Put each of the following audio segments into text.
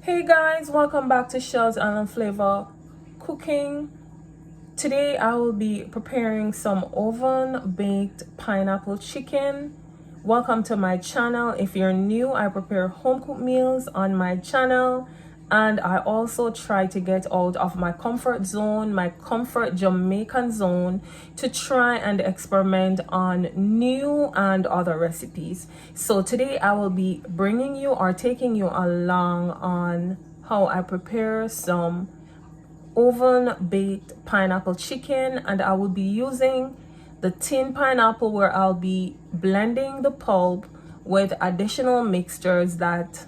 Hey guys, welcome back to Sazon Flavor Cooking. Today I will be preparing some oven baked pineapple chicken. Welcome to my channel. If you're new, I prepare home cooked meals on my channel, and I also try to get out of my comfort zone, my comfort Jamaican zone, to try and experiment on new and other recipes. So today I will be bringing you or taking you along on how I prepare some oven baked pineapple chicken, and I will be using the tin pineapple where I'll be blending the pulp with additional mixtures that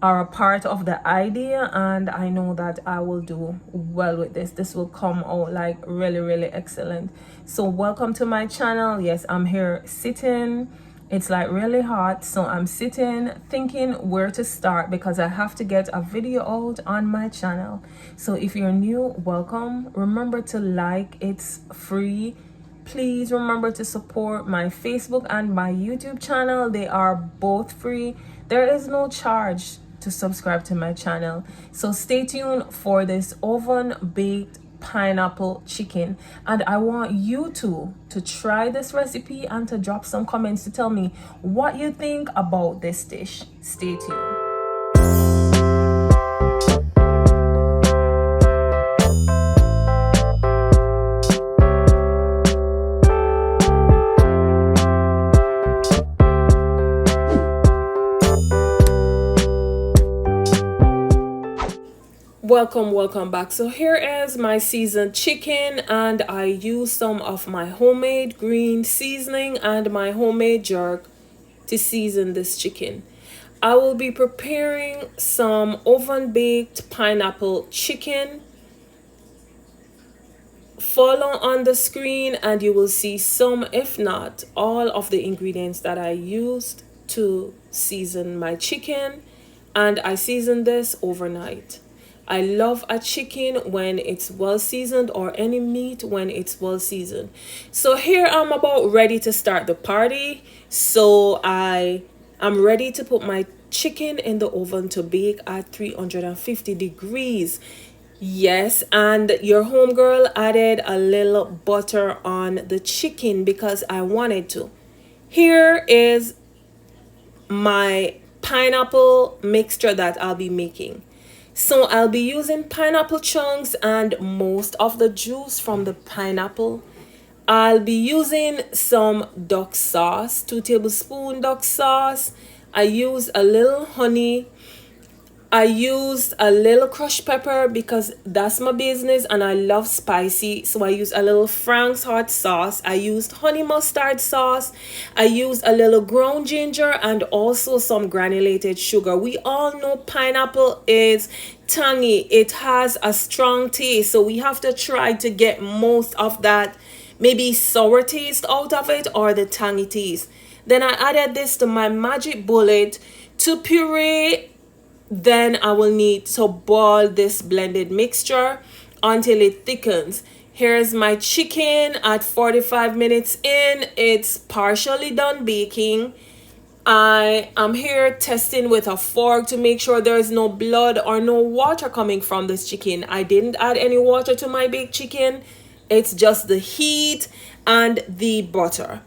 are a part of the idea, and I know that I will do well with this will come out like really excellent. So welcome to my channel. Yes, I'm here sitting. It's like really hot, so I'm sitting thinking where to start because I have to get a video out on my channel. So if you're new, welcome. Remember to like, it's free. Please remember to support my Facebook and my YouTube channel. They are both free. There is no charge to subscribe to my channel. So stay tuned for this oven baked pineapple chicken, and I want you to try this recipe and to drop some comments to tell me what you think about this dish. Stay tuned. Welcome back. So here is my seasoned chicken, and I use some of my homemade green seasoning and my homemade jerk to season this chicken. I will be preparing some oven baked pineapple chicken. Follow on the screen and you will see some, if not all, of the ingredients that I used to season my chicken, and I seasoned this overnight. I love a chicken when it's well seasoned, or any meat when it's well seasoned. So here I'm about ready to start the party. So I am ready to put my chicken in the oven to bake at 350 degrees. Yes, and your homegirl added a little butter on the chicken because I wanted to. Here is my pineapple mixture that I'll be making. So I'll be using pineapple chunks and most of the juice from the pineapple. I'll be using some duck sauce, 2 tablespoons duck sauce. I use a little honey. I used a little crushed pepper because that's my business and I love spicy. So I used a little Frank's hot sauce. I used honey mustard sauce. I used a little ground ginger and also some granulated sugar. We all know pineapple is tangy. It has a strong taste. So we have to try to get most of that maybe sour taste out of it or the tangy taste. Then I added this to my magic bullet to puree. Then I will need to boil this blended mixture until it thickens. Here's my chicken at 45 minutes in. It's partially done baking. I am here testing with a fork to make sure there is no blood or no water coming from this chicken. I didn't add any water to my baked chicken. It's just the heat and the butter.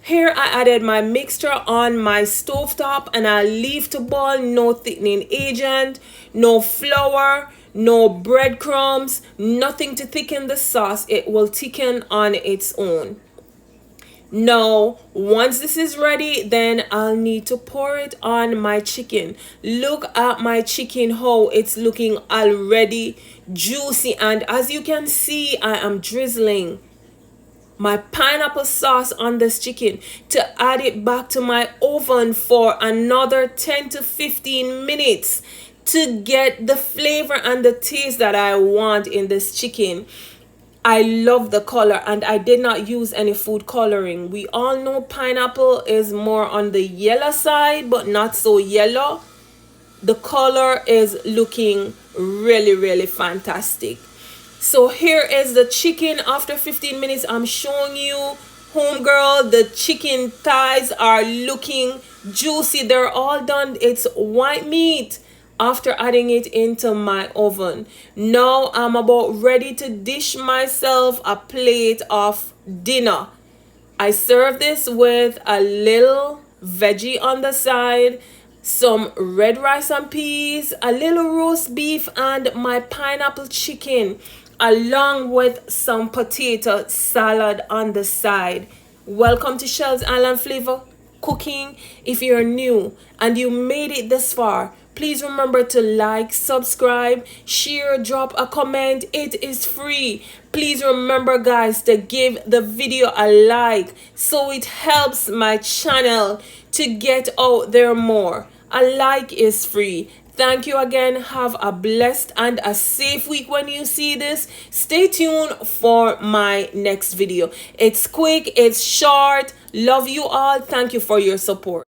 Here I added my mixture on my stovetop and I leave to boil. No thickening agent, no flour, no breadcrumbs, nothing to thicken the sauce. It will thicken on its own. Now, once this is ready, then I'll need to pour it on my chicken. Look at my chicken, how it's looking already juicy. And as you can see, I am drizzling my pineapple sauce on this chicken to add it back to my oven for another 10 to 15 minutes to get the flavor and the taste that I want in this chicken. I love the color and I did not use any food coloring. We all know pineapple is more on the yellow side, but not so yellow. The color is looking really fantastic. So here is the chicken after 15 minutes. I'm showing you, homegirl, the chicken thighs are looking juicy. They're all done. It's white meat after adding it into my oven. Now I'm about ready to dish myself a plate of dinner. I serve this with a little veggie on the side, some red rice and peas, a little roast beef, and my pineapple chicken, along with some potato salad on the side. Welcome to Shell's Island Flavor Cooking. If you're new and you made it this far, please remember to like, subscribe, share, drop a comment. It is free. Please remember, guys, to give the video a like so it helps my channel to get out there more. A like is free. Thank you again. Have a blessed and a safe week when you see this. Stay tuned for my next video. It's quick, it's short. Love you all. Thank you for your support.